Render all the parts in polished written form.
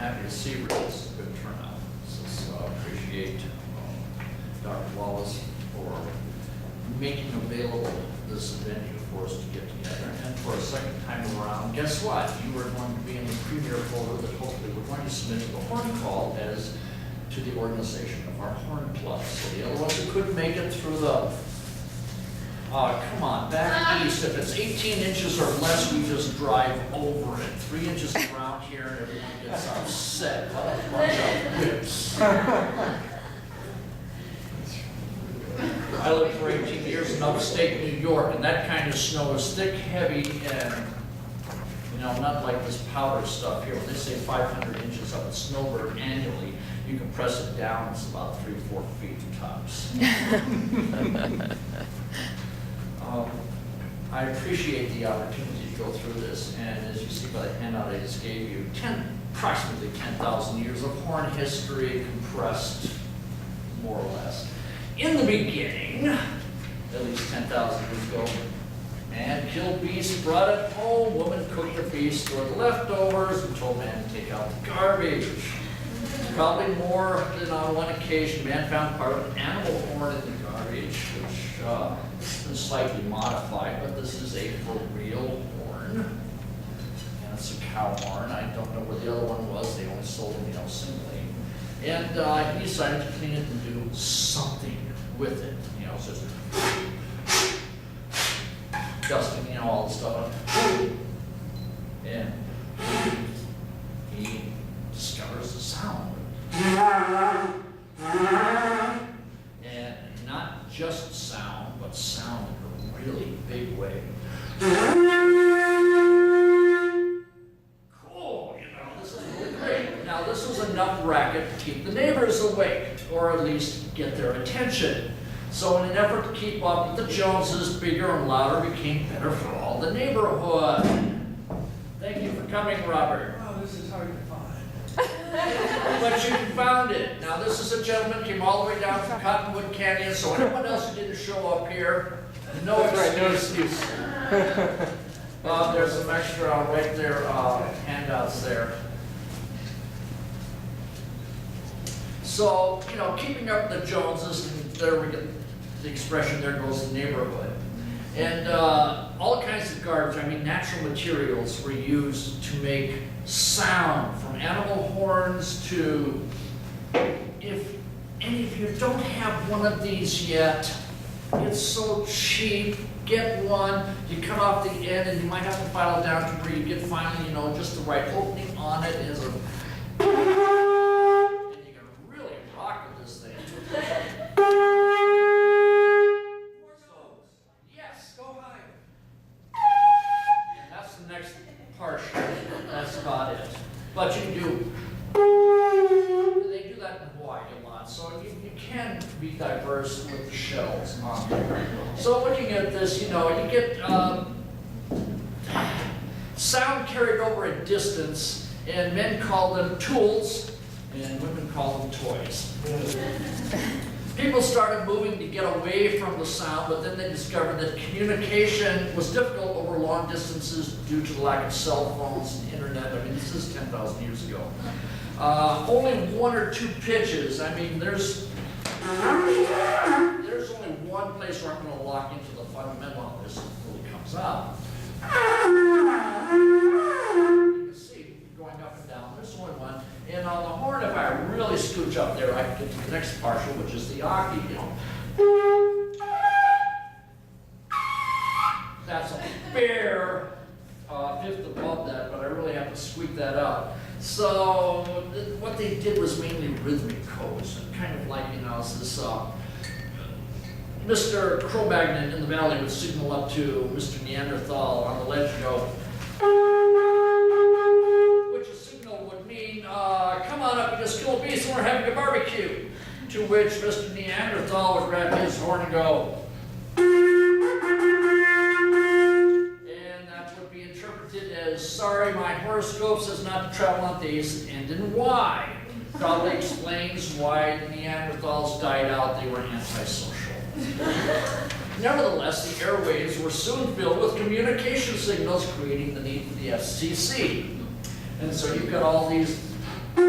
happy to see you. It's a good turnout. So appreciate Dr. Wallace for making available this venue for us to get together. And for a second time around, guess what? You are going to be in the premier folder that hopefully we're going to submit to the Horn Call as to the organization of our Horn Club. So the other ones who couldn't make it through the, come on, back east, if it's 18 inches or less, we just drive over it. 3 inches around here and everyone gets upset. What a bunch of whips. I lived for 18 years in upstate New York, and that kind of snow is thick, heavy, and, you know, not like this powder stuff here. When they say 500 inches of a snowbird annually, you can press it down, it's about 3 or 4 feet tops. I appreciate the opportunity to go through this, and as you see by the handout I just gave you, approximately 10,000 years of horn history compressed, more or less. In the beginning, at least 10,000 years ago, man killed beast, brought it home, woman cooked the beast, stored the leftovers, and told man to take out the garbage. Probably more than on one occasion, man found part of an animal horn in the garbage, which has been slightly modified, but this is a for real horn. And it's a cow horn. I don't know where the other one was. They only sold them, you know, singly. And he decided to clean it and do something with it. You know, so just dusting, you know, all the stuff. And he discovers the sound. And not just sound, but sound in a really big way. Cool, you know, this is really great. Now, this was enough racket to keep the neighbors awake, or at least get their attention. So in an effort to keep up with the Joneses, bigger and louder became better for all the neighborhood. Thank you for coming, Robert. Oh, this is hard to find. But you found it. Now, this is a gentleman came all the way down from Cottonwood Canyon, so anyone else who didn't show up here, no excuse. There's some extra right there, handouts there. So, you know, keeping up with the Joneses, and there we get the expression, there goes the neighborhood. And all kinds of garbage, I mean, natural materials were used to make sound, from animal horns to, if any of you don't have one of these yet, it's so cheap, get one, you cut off the end and you might have to file it down to where you get finally, you know, just the right opening on it as a, and you can really rock with this thing. Yes. Go higher. And that's the next portion. That's about it. But you can do, they do that in Hawaii a lot, so you can be diverse with the shells on there. So looking at this, you know, you get sound carried over a distance, and men call them tools, and women call them toys. People started moving to get away from the sound, but then they discovered that communication was difficult over long distances due to the lack of cell phones and internet. I mean, this is 10,000 years ago. Only 1 or 2 pitches. I mean, there's only one place where I'm going to lock into the fundamental on this. It really comes out. You can see going up and down. There's only one. And on the horn, if I really scooch up there, I can get to the next partial, which is the octave, you know. That's a bare fifth above that, but I really have to squeak that out. So what they did was mainly rhythmic codes, and kind of like, you know, this Mr. Cro-Magnon in the valley would signal up to Mr. Neanderthal on the ledge and go, which a signal would mean, come on up, you just killed a beast and we're having a barbecue. To which Mr. Neanderthal would grab his horn and go, and that would be interpreted as, sorry, my horoscope says not to travel on these, and in why. Probably explains why the Neanderthals died out, they were antisocial. Nevertheless, the airwaves were soon filled with communication signals, creating the need for the FCC. And so you've got all these, you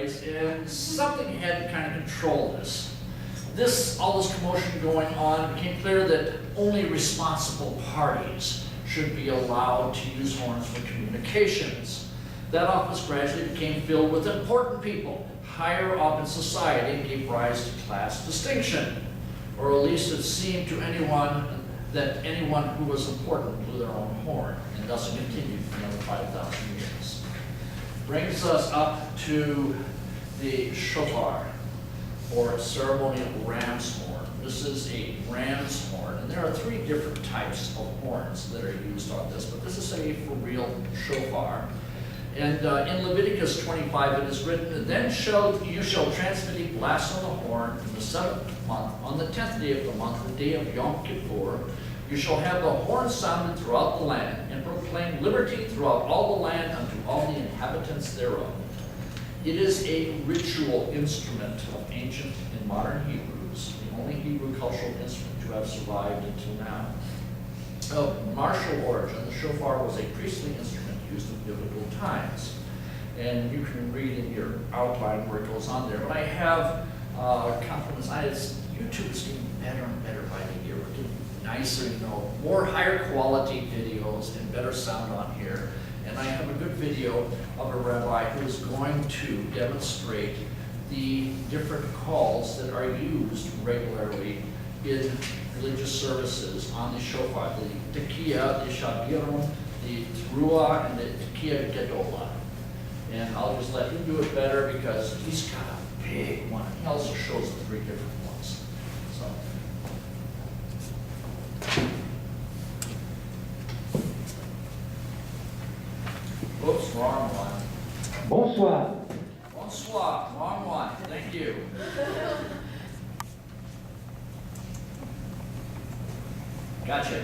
place, and something had to kind of control this. All this commotion going on, it became clear that only responsible parties should be allowed to use horns for communications. That office gradually became filled with important people, higher up in society, and gave rise to class distinction. Or at least it seemed to anyone that anyone who was important blew their own horn, and thus it continued for another 5,000 years. Brings us up to the shofar, or ceremonial ram's horn. This is a ram's horn, and there are 3 different types of horns that are used on this, but this is a for real shofar. And in Leviticus 25 it is written, "Then you shall transmit a blast on the horn in the 7th month, on the 10th day of the month, the day of Yom Kippur. You shall have the horn sounded throughout the land, and proclaim liberty throughout all the land unto all the inhabitants thereof." It is a ritual instrument of ancient and modern Hebrews, the only Hebrew cultural instrument to have survived until now. Of martial origin, the shofar was a priestly instrument used in biblical times. And you can read in your outline where it goes on there. But I have compliments. YouTube is getting better and better by the year. We're getting nicer, more higher quality videos and better sound on here. And I have a good video of a rabbi who is going to demonstrate the different calls that are used regularly in religious services on the shofar, the tekiah, the shabiron, the teruah, and the tekiah gedolah. And I'll just let him do it better because he's got a big one. He also shows the 3 different ones. So. Oops, wrong one. Bonsoir. Bonsoir, wrong one. Thank you. Gotcha.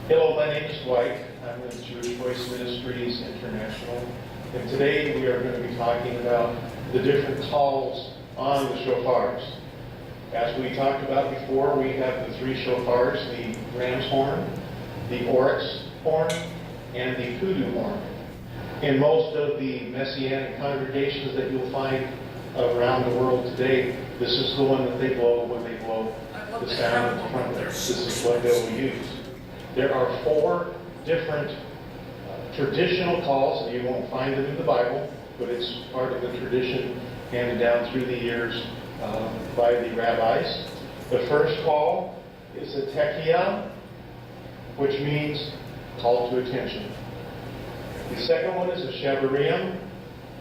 Hello, my name is Dwight. I'm with Jewish Voice Ministries International. And today we are going to be talking about the different calls on the shofars. As we talked about before, we have the 3 shofars, the ram's horn, the oryx horn, and the kudu horn. In most of the Messianic congregations that you'll find around the world today, this is the one that they blow when they blow the sound of the trumpet. This is what they will use. There are 4 different traditional calls, and you won't find them in the Bible, but it's part of the tradition handed down through the years by the rabbis. The first call is a tekiah, which means call to attention. The second one is a shavurim,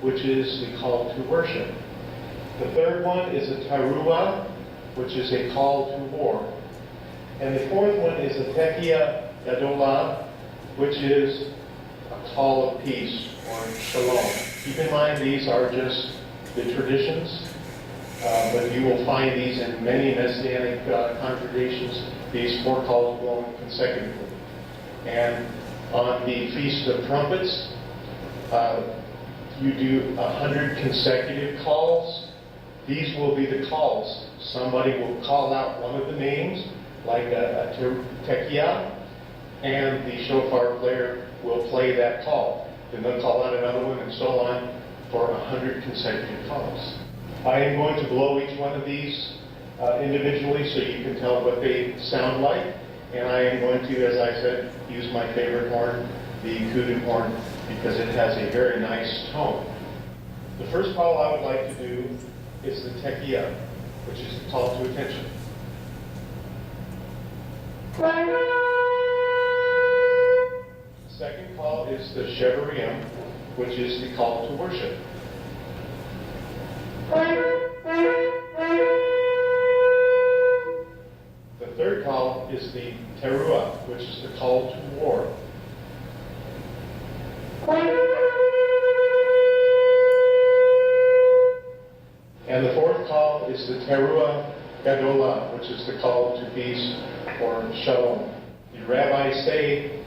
which is the call to worship. The third one is a teruah, which is a call to war. And the fourth one is a tekiah gedolah, which is a call of peace or shalom. Keep in mind these are just the traditions, but you will find these in many Messianic congregations, these 4 calls blown consecutively. And on the Feast of Trumpets, you do 100 consecutive calls. These will be the calls. Somebody will call out one of the names, like a tekiah, and the shofar player will play that call. Then they'll call out another one, and so on, for 100 consecutive calls. I am going to blow each one of these individually so you can tell what they sound like. And I am going to, as I said, use my favorite horn, the kudu horn, because it has a very nice tone. The first call I would like to do is the tekiah, which is the call to attention. The second call is the shavurim, which is the call to worship. The third call is the teruah, which is the call to war. And the fourth call is the teruah gedolah, which is the call to peace or shalom. The rabbis say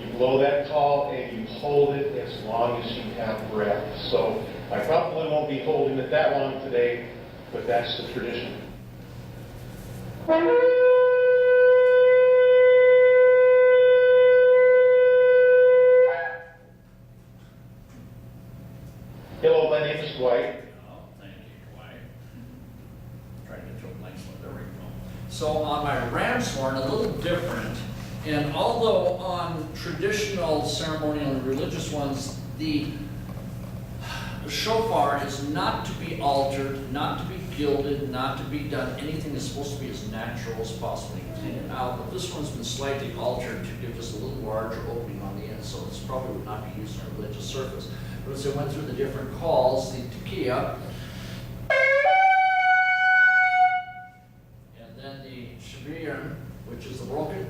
you blow that call and you hold it as long as you have breath. So I probably won't be holding it that long today, but that's the tradition. Hello, Dwight. Oh, thank you, Dwight. Trying to get to a nice one, there we go. So on my ram's horn, a little different, and although on traditional ceremonial and religious ones, the shofar is not to be altered, not to be gilded, not to be done, anything is supposed to be as natural as possible. You can clean it out, but this one's been slightly altered to give just a little larger opening on the end, so this probably would not be used on a religious surface. But as I went through the different calls, the tekiah, and then the shabiran, which is the broken,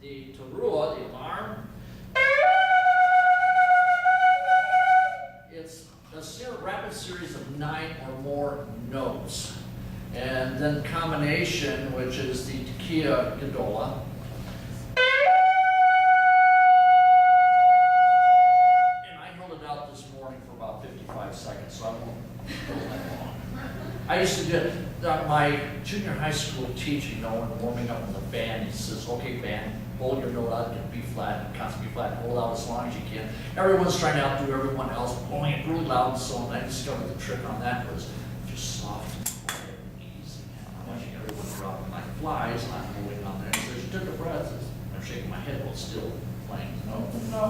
the teruah, the alarm, it's a rapid series of 9 or more notes. And then combination, which is the tekiah gedola. And I held it out this morning for about 55 seconds, so I won't go that long. I used to do my junior high school teaching, when warming up in the band, he says, okay, band, hold your note out, get B flat, constant B flat, hold out as long as you can. Everyone's trying to outdo everyone else, blowing it really loud and so on. I discovered the trick on that was just soft and quiet and easy. I'm watching everyone dropping like flies, and I'm holding on there. So she took a breath, I'm shaking my head while still playing. No.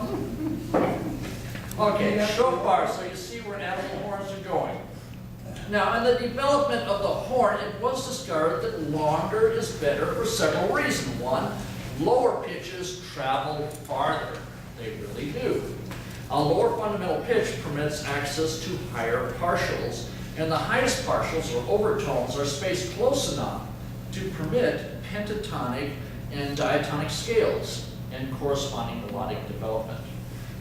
Okay, shofar, so you see where animal horns are going. Now, in the development of the horn, it was discovered that longer is better for several reasons. One, lower pitches travel farther. They really do. A lower fundamental pitch permits access to higher partials, and the highest partials or overtones are spaced close enough to permit pentatonic and diatonic scales and corresponding melodic development.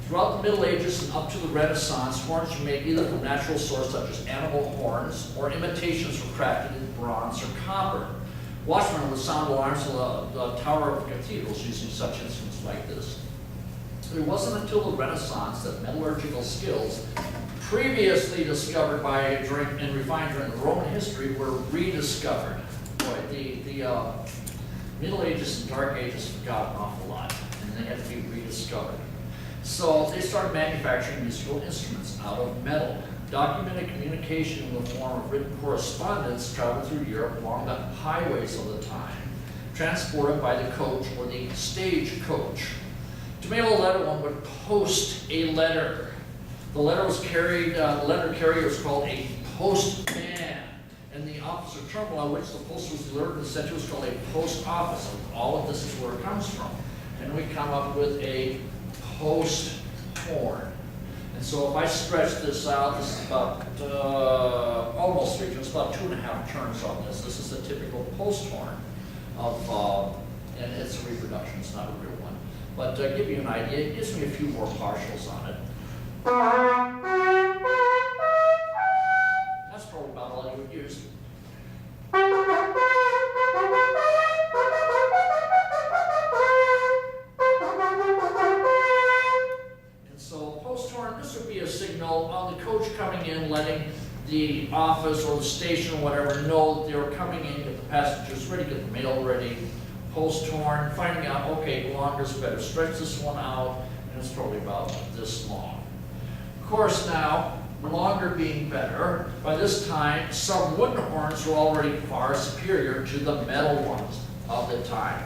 Throughout the Middle Ages and up to the Renaissance, horns were made either from natural sources such as animal horns, or imitations were crafted in bronze or copper. Watchmen would sound alarms in the tower of cathedrals using such instruments like this. It wasn't until the Renaissance that metallurgical skills, previously discovered and refined during the Roman history, were rediscovered. Boy, the Middle Ages and Dark Ages forgot an awful lot, and they had to be rediscovered. So they started manufacturing musical instruments out of metal. Documented communication in the form of written correspondence traveled through Europe along the highways of the time, transported by the coach or the stage coach. To mail a letter, one would post a letter. The letter was carried, the letter carrier was called a postman, and the office or terminal on which the post was delivered and sent to was called a post office. And all of this is where it comes from. And we come up with a post horn. And so if I stretch this out, this is about almost 3 turns, about 2.5 turns on this. This is the typical post horn of, and it's a reproduction, it's not a real one. But to give you an idea, it gives me a few more partials on it. That's probably about all you would use. This would be a signal on the coach coming in, letting the office or the station or whatever know they were coming in, get the passengers ready, get the mail ready, post horn, finding out, okay, longer is better. Stretch this one out, and it's probably about this long. Of course now, longer being better, by this time, some wooden horns were already far superior to the metal ones of the time.